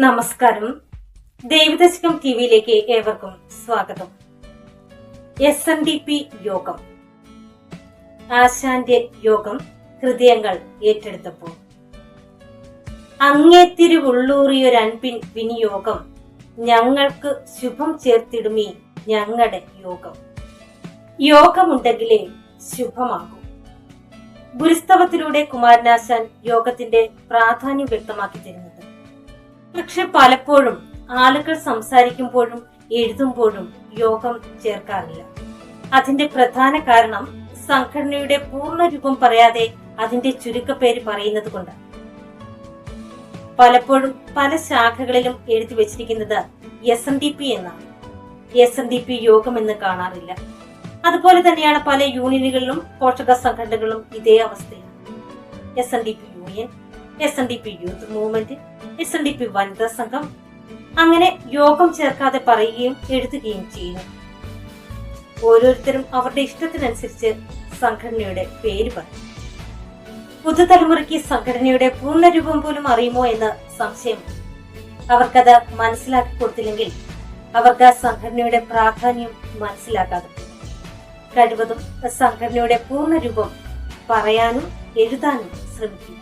നമസ്കാരം. ദൈവദശകം ടിവിയിലേക്ക് ഏവർക്കും സ്വാഗതം. SNDP യോഗം, ആശാന്റെ യോഗം ഹൃദയങ്ങൾ ഏറ്റെടുത്തപ്പോൾ അങ്ങേത്തിരുവുള്ളൂറിയൊരൻപിൻ വിനിയോഗം ഞങ്ങൾക്ക് ശുഭം ചേർത്തിടുമീ ഞങ്ങളുടെ യോഗം. യോഗമുണ്ടെങ്കിലേ ശുഭമാകൂ. ഗുരുസ്തവത്തിലൂടെ കുമാരനാശാൻ യോഗത്തിന്റെ പ്രാധാന്യം വ്യക്തമാക്കി തരുന്നത്. പക്ഷെ പലപ്പോഴും ആളുകൾ സംസാരിക്കുമ്പോഴും എഴുതുമ്പോഴും യോഗം ചേർക്കാറില്ല. അതിന്റെ പ്രധാന കാരണം സംഘടനയുടെ പൂർണ്ണ രൂപം പറയാതെ അതിന്റെ ചുരുക്കപ്പേര് പറയുന്നത് കൊണ്ടാണ്. പലപ്പോഴും പല ശാഖകളിലും എഴുതി വെച്ചിരിക്കുന്നത് SNDP എന്നാണ്. SNDP യോഗം എന്ന് കാണാറില്ല. അതുപോലെ തന്നെയാണ് പല യൂണിയനുകളിലും പോഷക സംഘടനകളും ഇതേ അവസ്ഥയാണ്. SNDP union, SNDP youth movement, SNDP വനിതാ സംഘം, അങ്ങനെ യോഗം ചേർക്കാതെ പറയുകയും എഴുതുകയും ചെയ്യുന്നു. ഓരോരുത്തരും അവരുടെ ഇഷ്ടത്തിനനുസരിച്ച് സംഘടനയുടെ പേര് പറയും. പുതുതലമുറയ്ക്ക് സംഘടനയുടെ പൂർണ്ണരൂപം പോലും അറിയുമോ എന്ന് സംശയം. അവർക്കത് മനസ്സിലാക്കി കൊടുത്തില്ലെങ്കിൽ അവർക്ക് ആ സംഘടനയുടെ പ്രാധാന്യം മനസ്സിലാക്കാതെ. കഴിവതും സംഘടനയുടെ പൂർണ്ണരൂപം പറയാനും എഴുതാനും ശ്രമിക്കുക.